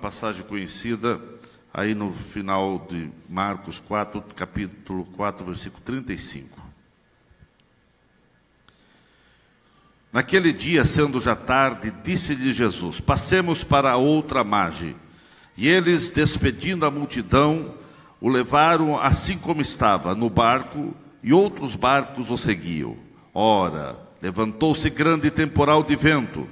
passagem conhecida, aí no final de Marcos 4, capítulo 4, versículo 35. Naquele dia, sendo já tarde, disse-lhe Jesus: passemos para a outra margem. E eles, despedindo a multidão, o levaram assim como estava, no barco, e outros barcos o seguiam. Ora, levantou-se grande temporal de vento,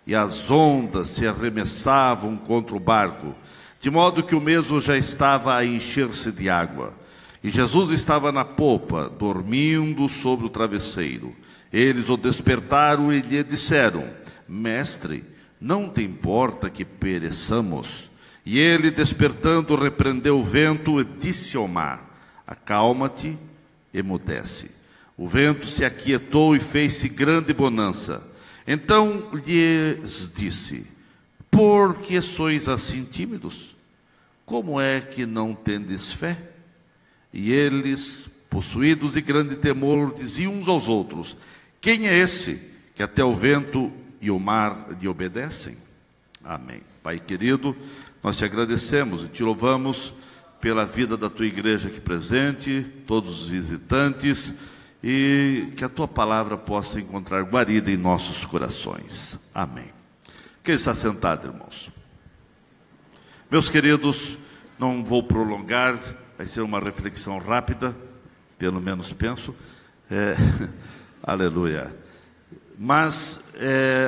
e as ondas se arremessavam contra o barco, de modo que o mesmo já estava a encher-se de água. E Jesus estava na popa, dormindo sobre o travesseiro. Eles o despertaram e lhe disseram: Mestre, não te importa que pereçamos? E ele, despertando, repreendeu o vento e disse ao mar: acalma-te, emudece. O vento se aquietou e fez-se grande bonança. Então lhes disse: por que sois assim tímidos? Como é que não tendes fé? E eles, possuídos de grande temor, diziam uns aos outros: quem é esse que até o vento e o mar lhe obedecem? Amém. Pai querido, nós te agradecemos e te louvamos pela vida da tua igreja aqui presente, todos os visitantes, e que a tua palavra possa encontrar guarida em nossos corações. Amém. Quem está sentado, irmãos? Meus queridos, não vou prolongar, vai ser uma reflexão rápida, pelo menos penso. Aleluia. Mas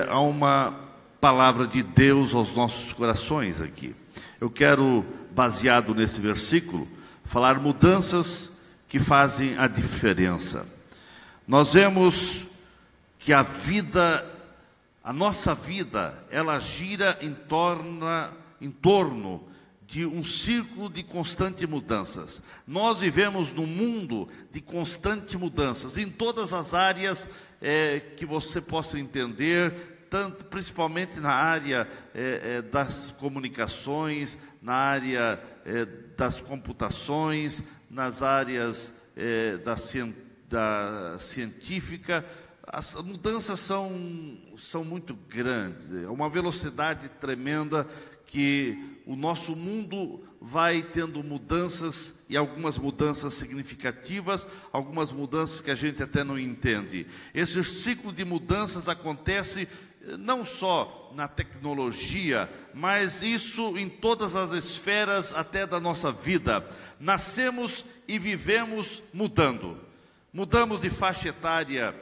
há uma palavra de Deus aos nossos corações aqui. Eu quero, baseado nesse versículo, falar mudanças que fazem a diferença. Nós vemos que a nossa vida, ela gira em torno de um círculo de constantes mudanças. Nós vivemos num mundo de constantes mudanças, em todas as áreas que você possa entender, principalmente na área das comunicações, na área das computações, nas áreas da científica. As mudanças são muito grandes, é uma velocidade tremenda que o nosso mundo vai tendo mudanças, e algumas mudanças significativas, algumas mudanças que a gente até não entende. Esse ciclo de mudanças acontece não só na tecnologia, mas isso em todas as esferas até da nossa vida. Nascemos e vivemos mudando. Mudamos de faixa etária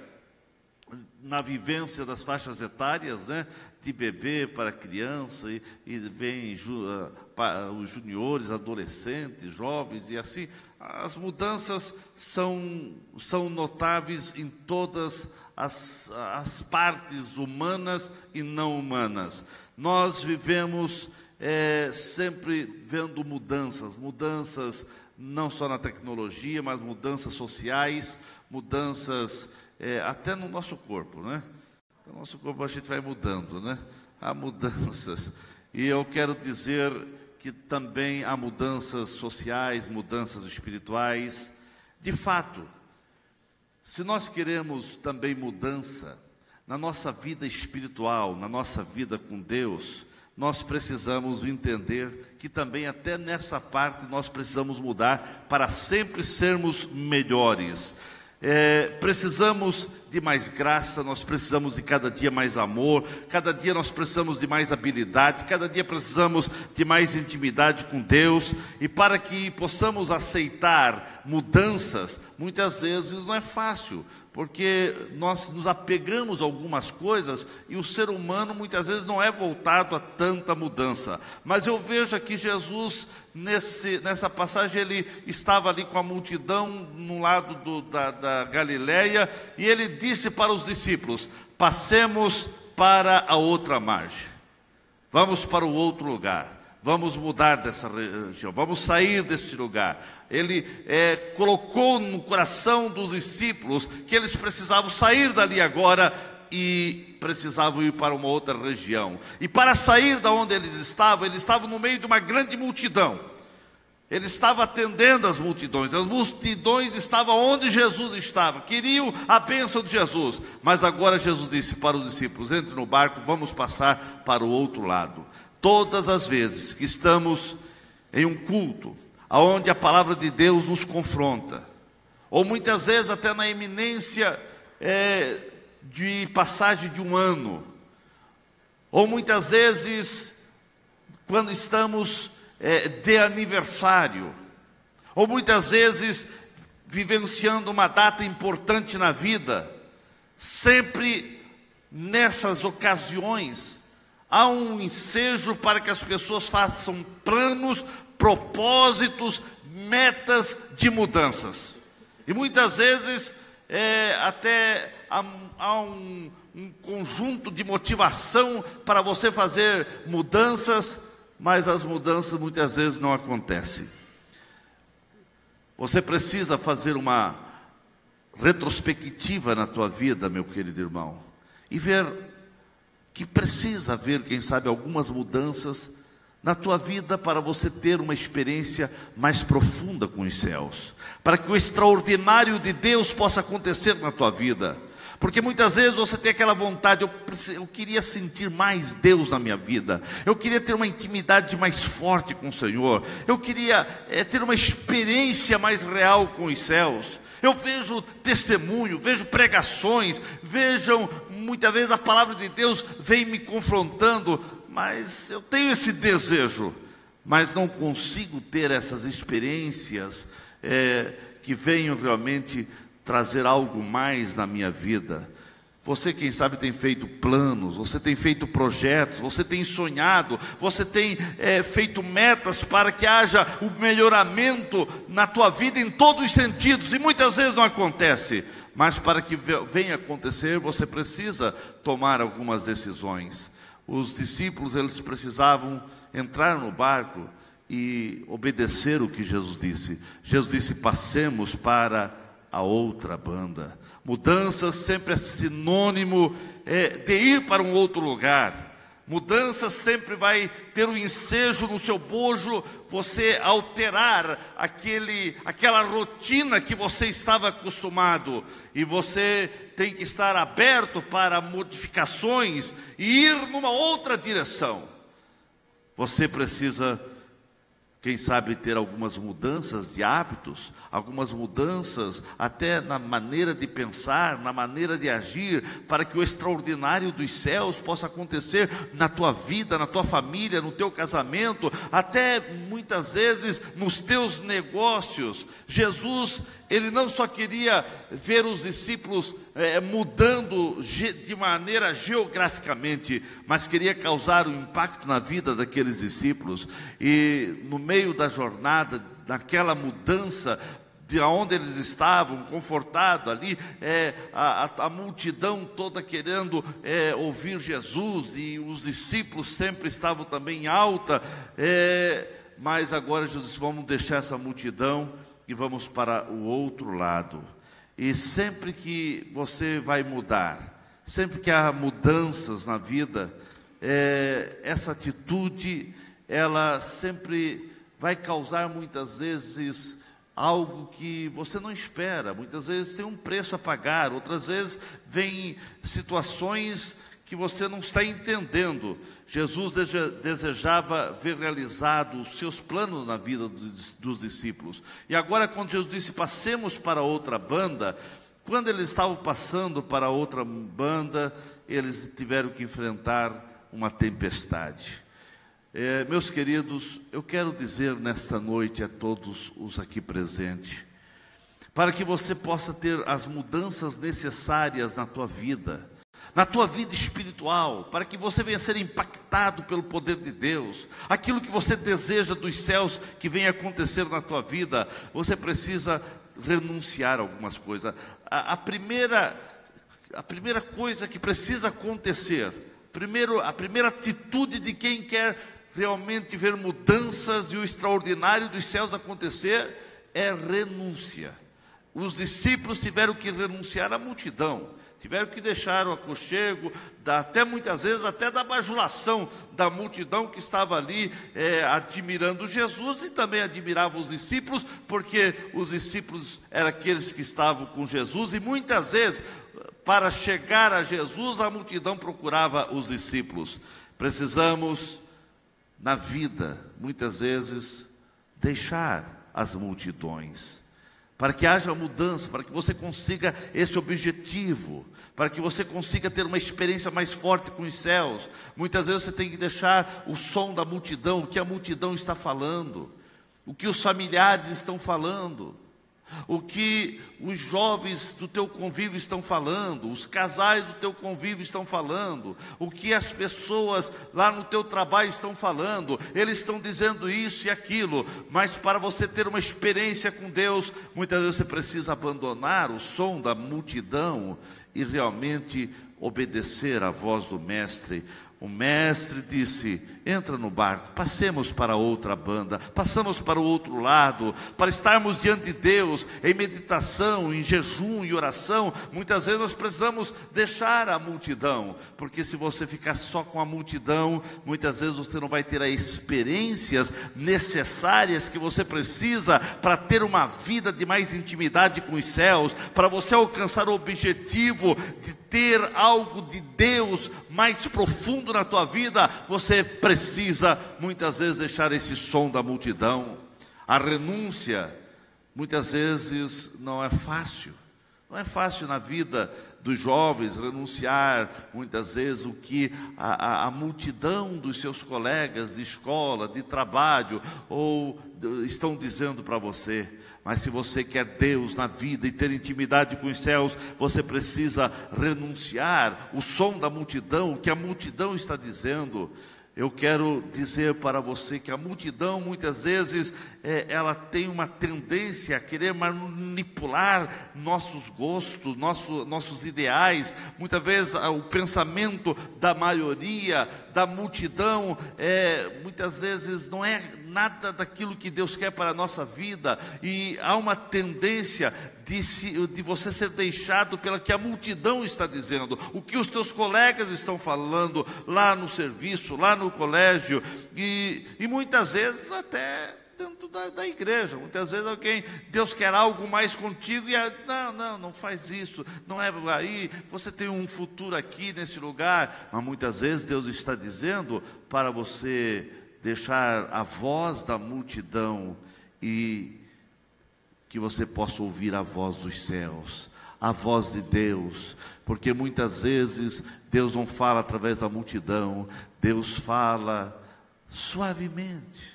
na vivência das faixas etárias, né? De bebê para criança, e vem os juniores, adolescentes, jovens, e assim. As mudanças são notáveis em todas as partes humanas e não humanas. Nós vivemos sempre vendo mudanças não só na tecnologia, mas mudanças sociais, mudanças até no nosso corpo, né? No nosso corpo a gente vai mudando, né? Há mudanças. E eu quero dizer que também há mudanças sociais, mudanças espirituais. De fato, se nós queremos também mudança na nossa vida espiritual, na nossa vida com Deus, nós precisamos entender que também até nessa parte nós precisamos mudar para sempre sermos melhores. Precisamos de mais graça, nós precisamos de cada dia mais amor, cada dia nós precisamos de mais habilidade, cada dia precisamos de mais intimidade com Deus, e para que possamos aceitar mudanças, muitas vezes não é fácil, porque nós nos apegamos a algumas coisas, e o ser humano muitas vezes não é voltado a tanta mudança. Mas eu vejo aqui Jesus, nessa passagem, ele estava ali com a multidão no lado da Galileia, e ele disse para os discípulos: passemos para a outra margem, vamos para o outro lugar, vamos mudar dessa região, vamos sair desse lugar. Ele colocou no coração dos discípulos que eles precisavam sair dali agora e precisavam ir para uma outra região. E para sair da onde eles estavam no meio de uma grande multidão. Ele estava atendendo as multidões estavam onde Jesus estava, queriam a bênção de Jesus. Mas agora Jesus disse para os discípulos: entre no barco, vamos passar para o outro lado. todas as vezes que estamos em um culto, onde a palavra de Deus nos confronta, ou muitas vezes até na iminência de passagem de um ano, ou muitas vezes quando estamos de aniversário, ou muitas vezes vivenciando uma data importante na vida, sempre nessas ocasiões há um ensejo para que as pessoas façam planos, propósitos, metas de mudanças. E muitas vezes até há um conjunto de motivação para você fazer mudanças, mas as mudanças muitas vezes não acontecem. Você precisa fazer uma retrospectiva na tua vida, meu querido irmão, e ver que precisa haver, quem sabe, algumas mudanças na tua vida para você ter uma experiência mais profunda com os céus, para que o extraordinário de Deus possa acontecer na tua vida. Porque muitas vezes você tem aquela vontade, eu queria sentir mais Deus na minha vida, eu queria ter uma intimidade mais forte com o Senhor, eu queria ter uma experiência mais real com os céus. Eu vejo testemunho, vejo pregações, vejo muitas vezes a palavra de Deus vem me confrontando, mas eu tenho esse desejo, mas não consigo ter essas experiências que venham realmente trazer algo mais na minha vida. Você, quem sabe, tem feito planos, você tem feito projetos, você tem sonhado, você tem feito metas para que haja o melhoramento na tua vida em todos os sentidos, e muitas vezes não acontece, mas para que venha acontecer, você precisa tomar algumas decisões. Os discípulos, eles precisavam entrar no barco e obedecer o que Jesus disse. Jesus disse: passemos para a outra banda. Mudança sempre é sinônimo de ir para um outro lugar. Mudança sempre vai ter um ensejo no seu bojo, você alterar aquela rotina que você estava acostumado, e você tem que estar aberto para modificações e ir numa outra direção. Você precisa, quem sabe, ter algumas mudanças de hábitos, algumas mudanças até na maneira de pensar, na maneira de agir, para que o extraordinário dos céus possa acontecer na tua vida, na tua família, no teu casamento, até muitas vezes nos teus negócios. Jesus, ele não só queria ver os discípulos mudando de maneira geograficamente, mas queria causar um impacto na vida daqueles discípulos. E no meio da jornada, naquela mudança, de onde eles estavam, confortados ali, a multidão toda querendo ouvir Jesus, e os discípulos sempre estavam também em alta, mas agora Jesus disse: vamos deixar essa multidão e vamos para o outro lado. E sempre que você vai mudar, sempre que há mudanças na vida, essa atitude, ela sempre vai causar muitas vezes algo que você não espera. Muitas vezes tem um preço a pagar, outras vezes vem situações que você não está entendendo. Jesus desejava ver realizados os seus planos na vida dos discípulos. E agora, quando Jesus disse: passemos para outra banda, quando eles estavam passando para outra banda, eles tiveram que enfrentar uma tempestade. Meus queridos, eu quero dizer nesta noite a todos os aqui presentes, para que você possa ter as mudanças necessárias na tua vida espiritual, para que você venha ser impactado pelo poder de Deus, aquilo que você deseja dos céus que venha acontecer na tua vida, você precisa renunciar a algumas coisas. A primeira coisa que precisa acontecer, a primeira atitude de quem quer realmente ver mudanças e o extraordinário dos céus acontecer, é renúncia. Os discípulos tiveram que renunciar à multidão, tiveram que deixar o aconchego, até muitas vezes até da bajulação da multidão que estava ali admirando Jesus, e também admirava os discípulos, porque os discípulos eram aqueles que estavam com Jesus, e muitas vezes, para chegar a Jesus, a multidão procurava os discípulos. Precisamos na vida, muitas vezes, deixar as multidões, para que haja mudança, para que você consiga esse objetivo, para que você consiga ter uma experiência mais forte com os céus. Muitas vezes você tem que deixar o som da multidão, o que a multidão está falando, o que os familiares estão falando, o que os jovens do teu convívio estão falando, os casais do teu convívio estão falando, o que as pessoas lá no teu trabalho estão falando. Eles estão dizendo isso e aquilo, mas para você ter uma experiência com Deus, muitas vezes você precisa abandonar o som da multidão e realmente obedecer à voz do Mestre. O Mestre disse: entra no barco, passemos para outra banda, passamos para o outro lado, para estarmos diante de Deus, em meditação, em jejum e oração. Muitas vezes nós precisamos deixar a multidão, porque se você ficar só com a multidão, muitas vezes você não vai ter as experiências necessárias que você precisa para ter uma vida de mais intimidade com os céus, para você alcançar o objetivo de ter algo de Deus mais profundo na tua vida. Você precisa muitas vezes deixar esse som da multidão. A renúncia muitas vezes não é fácil. Não é fácil na vida dos jovens renunciar muitas vezes o que a multidão dos seus colegas de escola, de trabalho, ou estão dizendo para você. Mas se você quer Deus na vida e ter intimidade com os céus, você precisa renunciar o som da multidão, o que a multidão está dizendo. Eu quero dizer para você que a multidão muitas vezes ela tem uma tendência a querer manipular nossos gostos, nossos ideais. Muitas vezes o pensamento da maioria, da multidão, muitas vezes não é nada daquilo que Deus quer para a nossa vida. E há uma tendência de você ser deixado pela que a multidão está dizendo, o que os teus colegas estão falando lá no serviço, lá no colégio, e muitas vezes até dentro da igreja. Muitas vezes Deus quer algo mais contigo e não faz isso, não é aí, você tem um futuro aqui nesse lugar. Mas muitas vezes Deus está dizendo para você deixar a voz da multidão e que você possa ouvir a voz dos céus, a voz de Deus, porque muitas vezes Deus não fala através da multidão, Deus fala suavemente.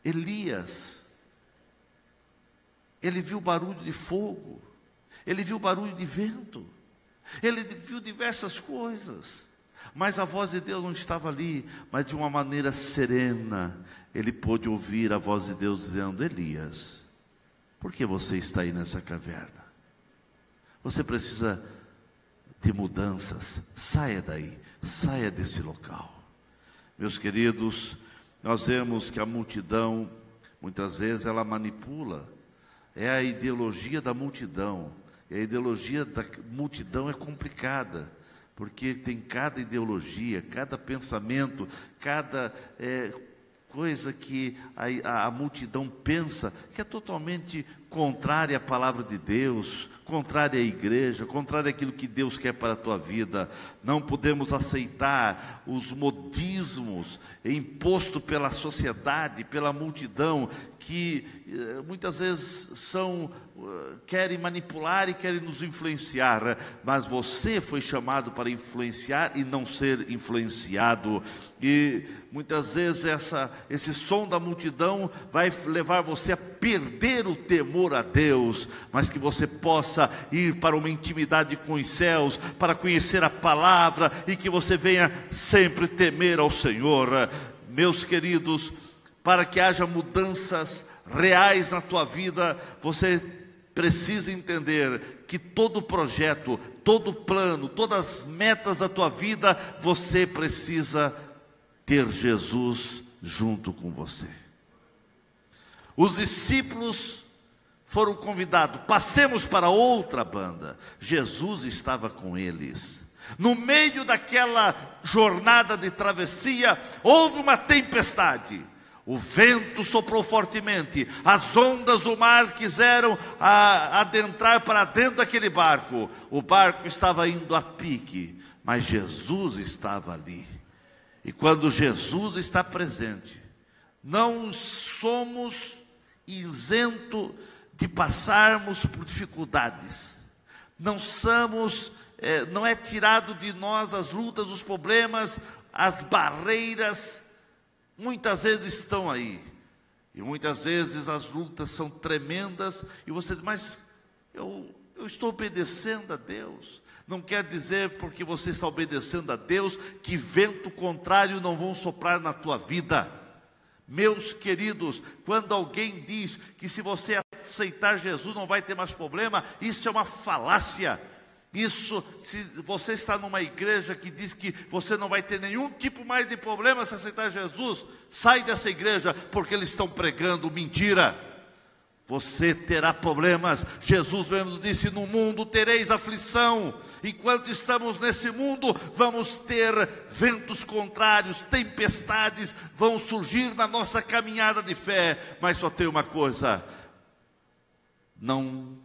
Elias, ele viu barulho de fogo, ele viu barulho de vento, ele viu diversas coisas, mas a voz de Deus não estava ali. Mas de uma maneira serena, ele pôde ouvir a voz de Deus dizendo: Elias, por que você está aí nessa caverna? Você precisa de mudanças, saia daí, saia desse local. Meus queridos, nós vemos que a multidão, muitas vezes ela manipula, é a ideologia da multidão, e a ideologia da multidão é complicada, porque tem cada ideologia, cada pensamento, cada coisa que a multidão pensa, que é totalmente contrária à palavra de Deus, contrária à igreja, contrária àquilo que Deus quer para a tua vida. Não podemos aceitar os modismos impostos pela sociedade, pela multidão, que muitas vezes querem manipular e querem nos influenciar. Mas você foi chamado para influenciar e não ser influenciado. E muitas vezes esse som da multidão vai levar você a perder o temor a Deus, mas que você possa ir para uma intimidade com os céus, para conhecer a palavra, e que você venha sempre temer ao Senhor. Meus queridos, para que haja mudanças reais na tua vida, você precisa entender que todo projeto, todo plano, todas as metas da tua vida, você precisa ter Jesus junto com você. Os discípulos foram convidados: passemos para outra banda. Jesus estava com eles. No meio daquela jornada de travessia, houve uma tempestade. O vento soprou fortemente, as ondas do mar quiseram adentrar para dentro daquele barco. O barco estava indo a pique, mas Jesus estava ali. E quando Jesus está presente, não somos isentos de passarmos por dificuldades. Não é tirado de nós as lutas, os problemas, as barreiras. Muitas vezes estão aí. E muitas vezes as lutas são tremendas. E você diz, mas eu estou obedecendo a Deus. Não quer dizer porque você está obedecendo a Deus que vento contrário não vão soprar na tua vida. Meus queridos, quando alguém diz que se você aceitar Jesus não vai ter mais problema, isso é uma falácia. Isso, se você está numa igreja que diz que você não vai ter nenhum tipo mais de problema se aceitar Jesus, sai dessa igreja, porque eles estão pregando mentira. Você terá problemas. Jesus mesmo disse, no mundo tereis aflição. Enquanto estamos nesse mundo, vamos ter ventos contrários, tempestades vão surgir na nossa caminhada de fé. Mas só tem uma coisa, não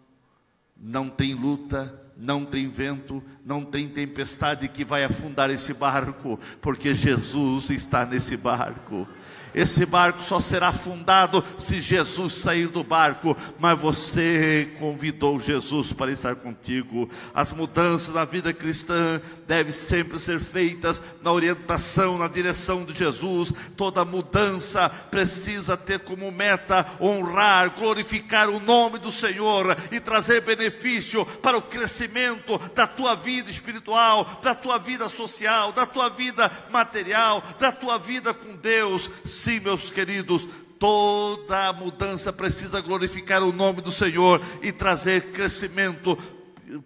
tem luta, não tem vento, não tem tempestade que vai afundar esse barco, porque Jesus está nesse barco. Esse barco só será afundado se Jesus sair do barco, mas você convidou Jesus para estar contigo. As mudanças na vida cristã devem sempre ser feitas na orientação, na direção de Jesus. Toda mudança precisa ter como meta honrar, glorificar o nome do Senhor e trazer benefício para o crescimento da tua vida espiritual, da tua vida social, da tua vida material, da tua vida com Deus. Sim, meus queridos, toda mudança precisa glorificar o nome do Senhor e trazer crescimento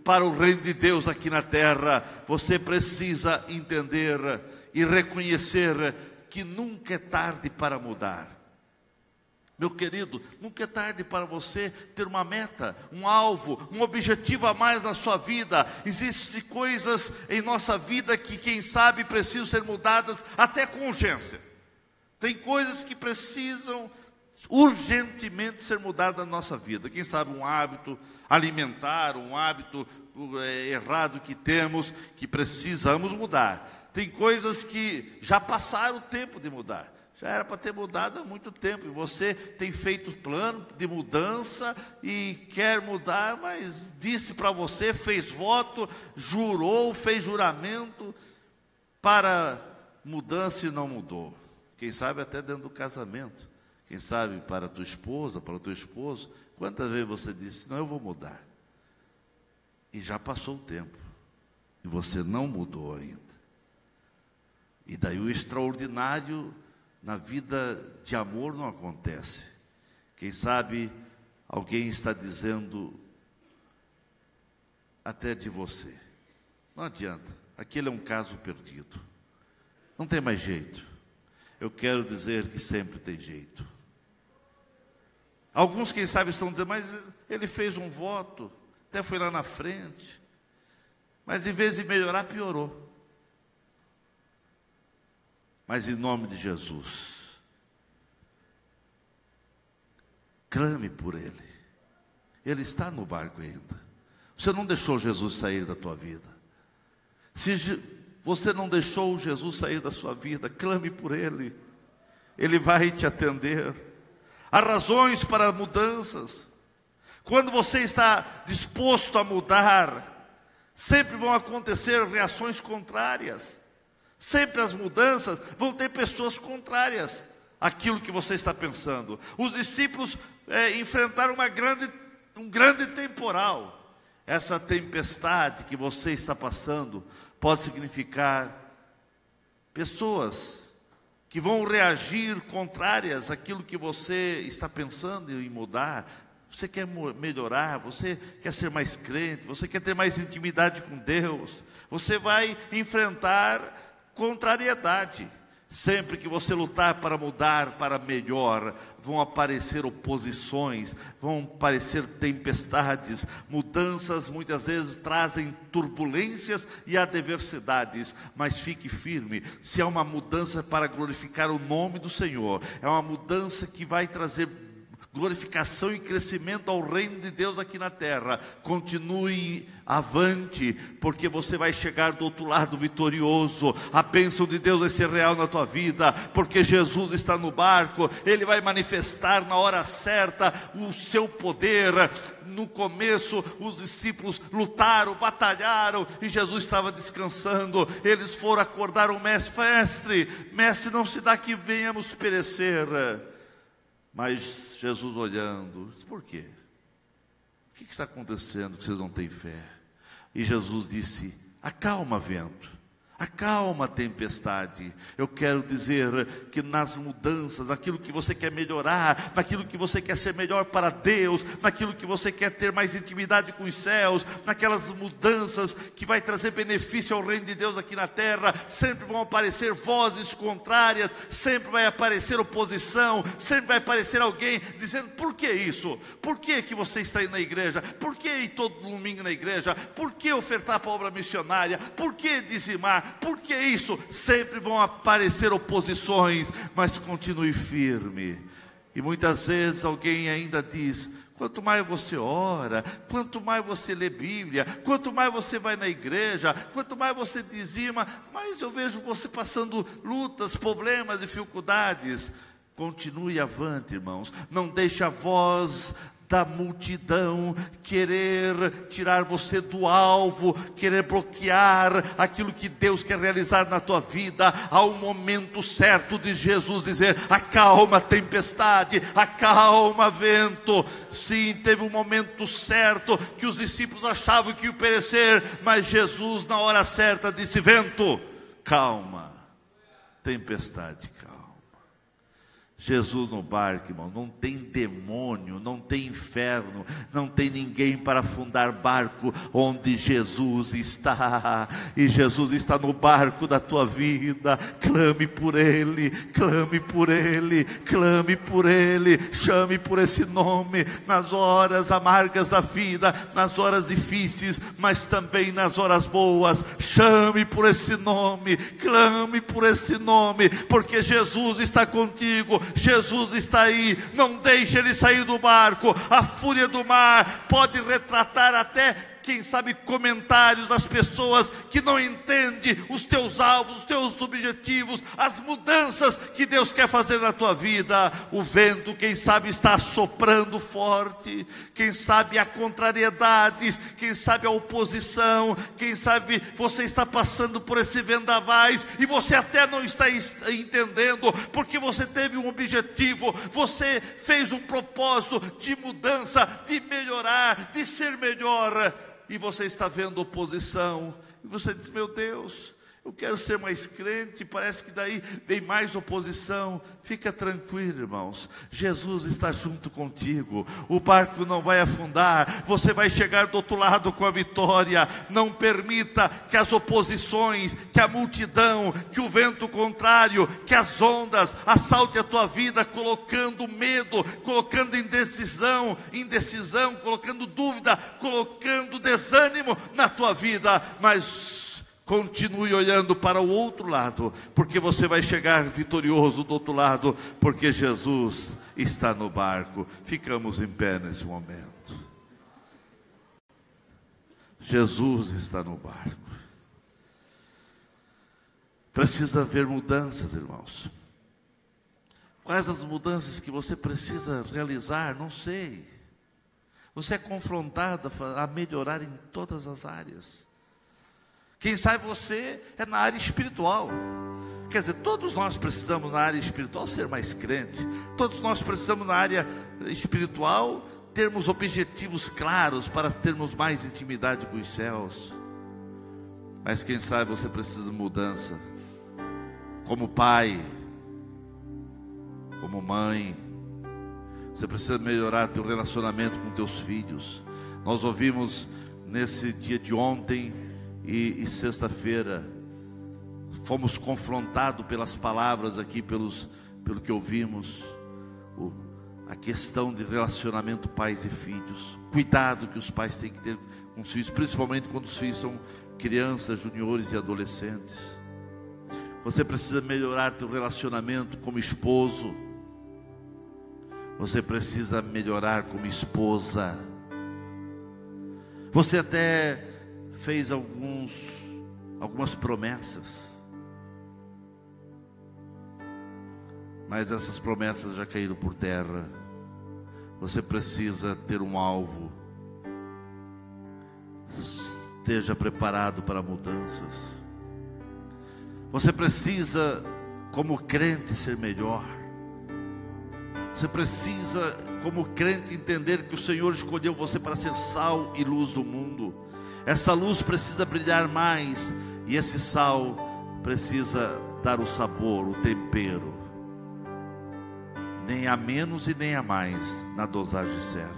para o reino de Deus aqui na terra. Você precisa entender e reconhecer que nunca é tarde para mudar. Meu querido, nunca é tarde para você ter uma meta, um alvo, um objetivo a mais na sua vida. Existem coisas em nossa vida que, quem sabe, precisam ser mudadas até com urgência. Tem coisas que precisam urgentemente ser mudadas na nossa vida. Quem sabe um hábito alimentar, um hábito errado que temos, que precisamos mudar. Tem coisas que já passaram o tempo de mudar. Já era para ter mudado há muito tempo. E você tem feito plano de mudança e quer mudar, mas disse para você, fez voto, jurou, fez juramento para mudança e não mudou. Quem sabe até dentro do casamento. Quem sabe para a tua esposa, para o teu esposo. Quantas vezes você disse, não, eu vou mudar. E já passou o tempo. E você não mudou ainda. E daí o extraordinário na vida de amor não acontece. Quem sabe alguém está dizendo até de você. Não adianta. Aquele é um caso perdido. Não tem mais jeito. Eu quero dizer que sempre tem jeito. Alguns, quem sabe, estão dizendo, mas ele fez um voto, até foi lá na frente, mas em vez de melhorar, piorou. Mas em nome de Jesus, clame por ele. Ele está no barco ainda. Você não deixou Jesus sair da tua vida. Se você não deixou Jesus sair da sua vida, clame por ele. Ele vai te atender. Há razões para mudanças. Quando você está disposto a mudar, sempre vão acontecer reações contrárias. Sempre as mudanças vão ter pessoas contrárias àquilo que você está pensando. Os discípulos enfrentaram um grande temporal. Essa tempestade que você está passando pode significar pessoas que vão reagir contrárias àquilo que você está pensando em mudar. Você quer melhorar, você quer ser mais crente, você quer ter mais intimidade com Deus. Você vai enfrentar contrariedade. Sempre que você lutar para mudar para melhor, vão aparecer oposições, vão aparecer tempestades. Mudanças muitas vezes trazem turbulências e adversidades, mas fique firme. Se é uma mudança para glorificar o nome do Senhor, é uma mudança que vai trazer glorificação e crescimento ao reino de Deus aqui na terra. Continue avante, porque você vai chegar do outro lado vitorioso. A bênção de Deus vai ser real na tua vida, porque Jesus está no barco. Ele vai manifestar na hora certa o seu poder. No começo os discípulos lutaram, batalharam, e Jesus estava descansando. Eles foram acordar o mestre: mestre, não se dá que venhamos perecer. Mas Jesus olhando, disse: por quê? O que está acontecendo que vocês não têm fé? E Jesus disse: acalma, vento, acalma, tempestade. Eu quero dizer que nas mudanças, naquilo que você quer melhorar, naquilo que você quer ser melhor para Deus, naquilo que você quer ter mais intimidade com os céus, naquelas mudanças que vai trazer benefício ao reino de Deus aqui na terra, sempre vão aparecer vozes contrárias, sempre vai aparecer oposição, sempre vai aparecer alguém dizendo: por que isso? Por que você está indo na igreja? Por que ir todo domingo na igreja? Por que ofertar para a obra missionária? Por que dizimar? Por que isso? Sempre vão aparecer oposições, mas continue firme. E muitas vezes alguém ainda diz: quanto mais você ora, quanto mais você lê Bíblia, quanto mais você vai na igreja, quanto mais você dizima, mais eu vejo você passando lutas, problemas, dificuldades. Continue avante, irmãos. Não deixe a voz da multidão querer tirar você do alvo, querer bloquear aquilo que Deus quer realizar na tua vida. Há um momento certo de Jesus dizer: acalma, tempestade, acalma, vento. Sim, teve um momento certo que os discípulos achavam que iam perecer, mas Jesus na hora certa disse: vento, calma, tempestade, calma. Jesus no barco, irmão, não tem demônio, não tem inferno, não tem ninguém para afundar barco onde Jesus está. E Jesus está no barco da tua vida. Clame por Ele, clame por Ele, clame por Ele, chame por esse nome, nas horas amargas da vida, nas horas difíceis, mas também nas horas boas. Chame por esse nome, clame por esse nome, porque Jesus está contigo. Jesus está aí, não deixe ele sair do barco. A fúria do mar pode retratar até, quem sabe, comentários das pessoas que não entendem os teus alvos, os teus objetivos, as mudanças que Deus quer fazer na tua vida. O vento, quem sabe, está soprando forte, quem sabe há contrariedades, quem sabe a oposição, quem sabe você está passando por esse vendavais e você até não está entendendo, porque você teve um objetivo, você fez um propósito de mudança, de melhorar, de ser melhor. E você está vendo oposição, e você diz: meu Deus, eu quero ser mais crente, parece que daí vem mais oposição. Fica tranquilo, irmãos, Jesus está junto contigo. O barco não vai afundar, você vai chegar do outro lado com a vitória. Não permita que as oposições, que a multidão, que o vento contrário, que as ondas assalte a tua vida, colocando medo, colocando indecisão, colocando dúvida, colocando desânimo na tua vida. Mas continue olhando para o outro lado, porque você vai chegar vitorioso do outro lado, porque Jesus está no barco. Ficamos em pé nesse momento. Jesus está no barco. Precisa haver mudanças, irmãos. Quais as mudanças que você precisa realizar? Não sei. Você é confrontado a melhorar em todas as áreas. Quem sabe você é na área espiritual. Quer dizer, todos nós precisamos na área espiritual ser mais crente. Todos nós precisamos na área espiritual termos objetivos claros para termos mais intimidade com os céus. Mas quem sabe você precisa de mudança. Como pai, como mãe, você precisa melhorar teu relacionamento com teus filhos. Nós ouvimos nesse dia de ontem e sexta-feira, fomos confrontados pelas palavras aqui, pelo que ouvimos, a questão de relacionamento pais e filhos. Cuidado que os pais têm que ter com os filhos, principalmente quando os filhos são crianças, juniores e adolescentes. Você precisa melhorar teu relacionamento como esposo. Você precisa melhorar como esposa. Você até fez algumas promessas, mas essas promessas já caíram por terra. Você precisa ter um alvo. Esteja preparado para mudanças. Você precisa, como crente, ser melhor. Você precisa, como crente, entender que o Senhor escolheu você para ser sal e luz do mundo. Essa luz precisa brilhar mais, e esse sal precisa dar o sabor, o tempero. Nem a menos e nem a mais, na dosagem certa,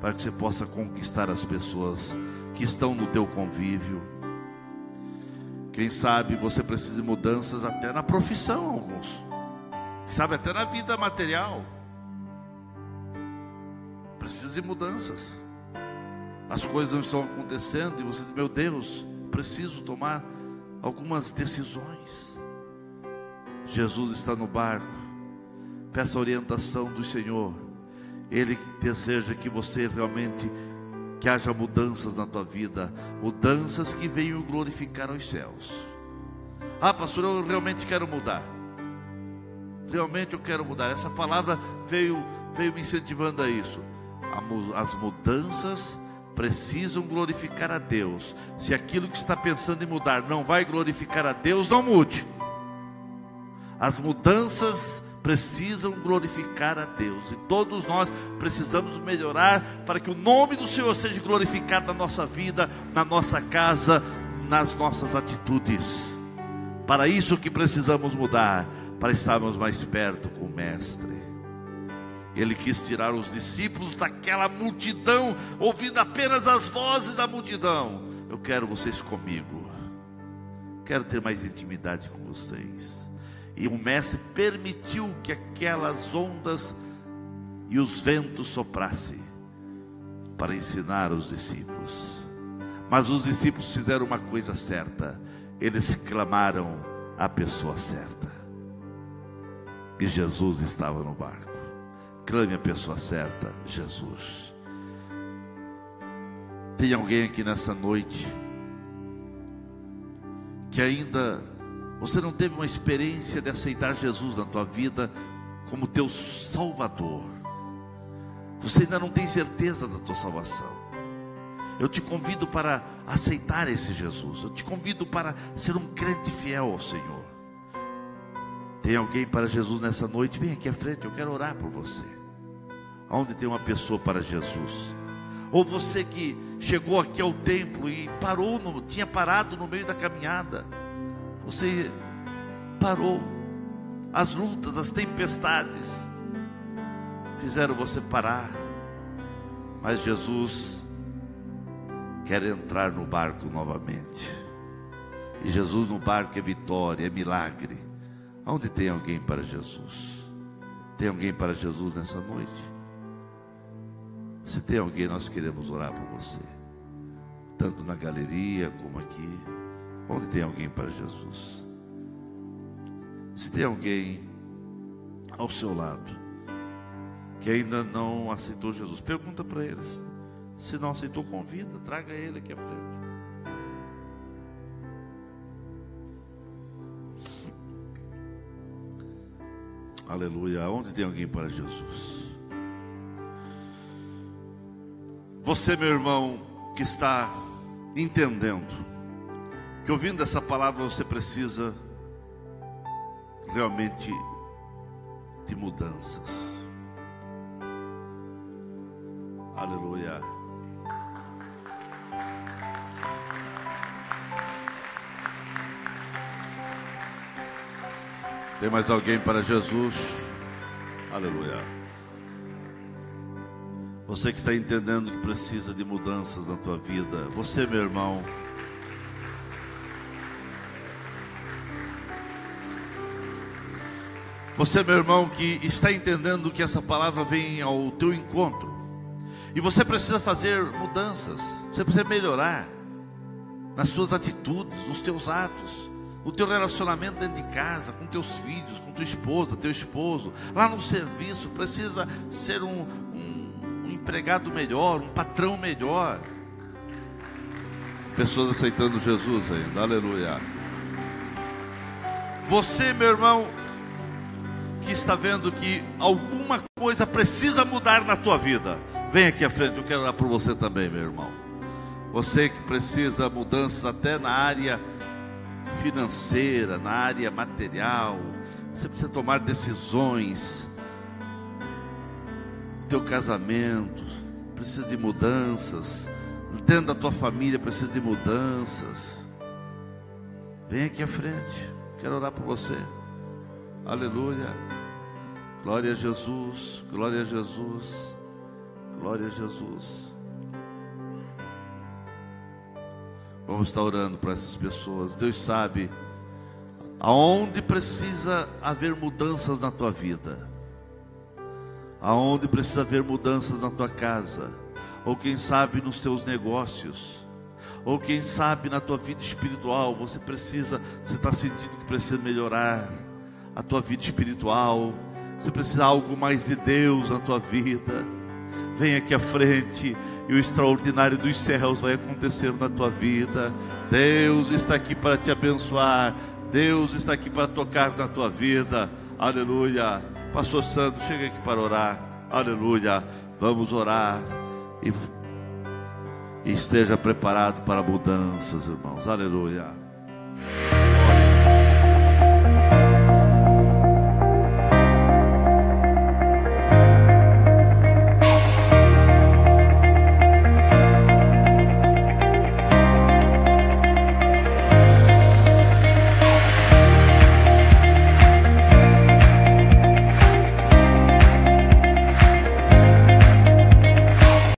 para que você possa conquistar as pessoas que estão no teu convívio. Quem sabe você precisa de mudanças até na profissão, alguns. Quem sabe até na vida material. Precisa de mudanças. As coisas não estão acontecendo e você diz: meu Deus, preciso tomar algumas decisões. Jesus está no barco. Peça a orientação do Senhor. Ele deseja que você realmente, que haja mudanças na tua vida, mudanças que venham glorificar os céus. Ah, pastor, eu realmente quero mudar. Realmente eu quero mudar. Essa palavra veio me incentivando a isso. As mudanças precisam glorificar a Deus. Se aquilo que está pensando em mudar não vai glorificar a Deus, não mude. As mudanças precisam glorificar a Deus, e todos nós precisamos melhorar para que o nome do Senhor seja glorificado na nossa vida, na nossa casa, nas nossas atitudes. Para isso que precisamos mudar, para estarmos mais perto com o Mestre. Ele quis tirar os discípulos daquela multidão, ouvindo apenas as vozes da multidão. Eu quero vocês comigo, quero ter mais intimidade com vocês. E o Mestre permitiu que aquelas ondas e os ventos soprassem para ensinar os discípulos. Mas os discípulos fizeram uma coisa certa: eles clamaram a pessoa certa. E Jesus estava no barco. Clame a pessoa certa, Jesus. Tem alguém aqui nessa noite que ainda você não teve uma experiência de aceitar Jesus na tua vida como teu Salvador? Você ainda não tem certeza da tua salvação. Eu te convido para aceitar esse Jesus. Eu te convido para ser um crente fiel ao Senhor. Tem alguém para Jesus nessa noite? Vem aqui à frente, eu quero orar por você. Aonde tem uma pessoa para Jesus? Ou você que chegou aqui ao templo e tinha parado no meio da caminhada. Você parou. As lutas, as tempestades fizeram você parar. Mas Jesus quer entrar no barco novamente. E Jesus no barco é vitória, é milagre. Onde tem alguém para Jesus? Tem alguém para Jesus nessa noite? Se tem alguém, nós queremos orar por você, tanto na galeria como aqui. Onde tem alguém para Jesus? Se tem alguém ao seu lado que ainda não aceitou Jesus, pergunta para eles. Se não aceitou, convida, traga ele aqui à frente. Aleluia. Onde tem alguém para Jesus? Você, meu irmão, que está entendendo que ouvindo essa palavra você precisa realmente de mudanças. Aleluia. Tem mais alguém para Jesus? Aleluia. Você que está entendendo que precisa de mudanças na tua vida. Você, meu irmão, você, meu irmão, que está entendendo que essa palavra vem ao teu encontro, e você precisa fazer mudanças, você precisa melhorar nas tuas atitudes, nos teus atos, o teu relacionamento dentro de casa, com teus filhos, com tua esposa, teu esposo, lá no serviço, precisa ser um empregado melhor, um patrão melhor. Pessoas aceitando Jesus ainda, aleluia. Você, meu irmão, que está vendo que alguma coisa precisa mudar na tua vida, vem aqui à frente, eu quero orar por você também, meu irmão. Você que precisa mudanças até na área financeira, na área material, você precisa tomar decisões. O teu casamento precisa de mudanças, dentro da tua família precisa de mudanças. Vem aqui à frente, quero orar por você. Aleluia. Glória a Jesus, glória a Jesus, glória a Jesus. Vamos estar orando para essas pessoas. Deus sabe aonde precisa haver mudanças na tua vida, aonde precisa haver mudanças na tua casa, ou quem sabe nos teus negócios, ou quem sabe na tua vida espiritual. Você está sentindo que precisa melhorar a tua vida espiritual, você precisa de algo mais de Deus na tua vida. Vem aqui à frente e o extraordinário dos céus vai acontecer na tua vida. Deus está aqui para te abençoar, Deus está aqui para tocar na tua vida. Aleluia. Pastor Sandro, chega aqui para orar. Aleluia. Vamos orar e esteja preparado para mudanças, irmãos. Aleluia.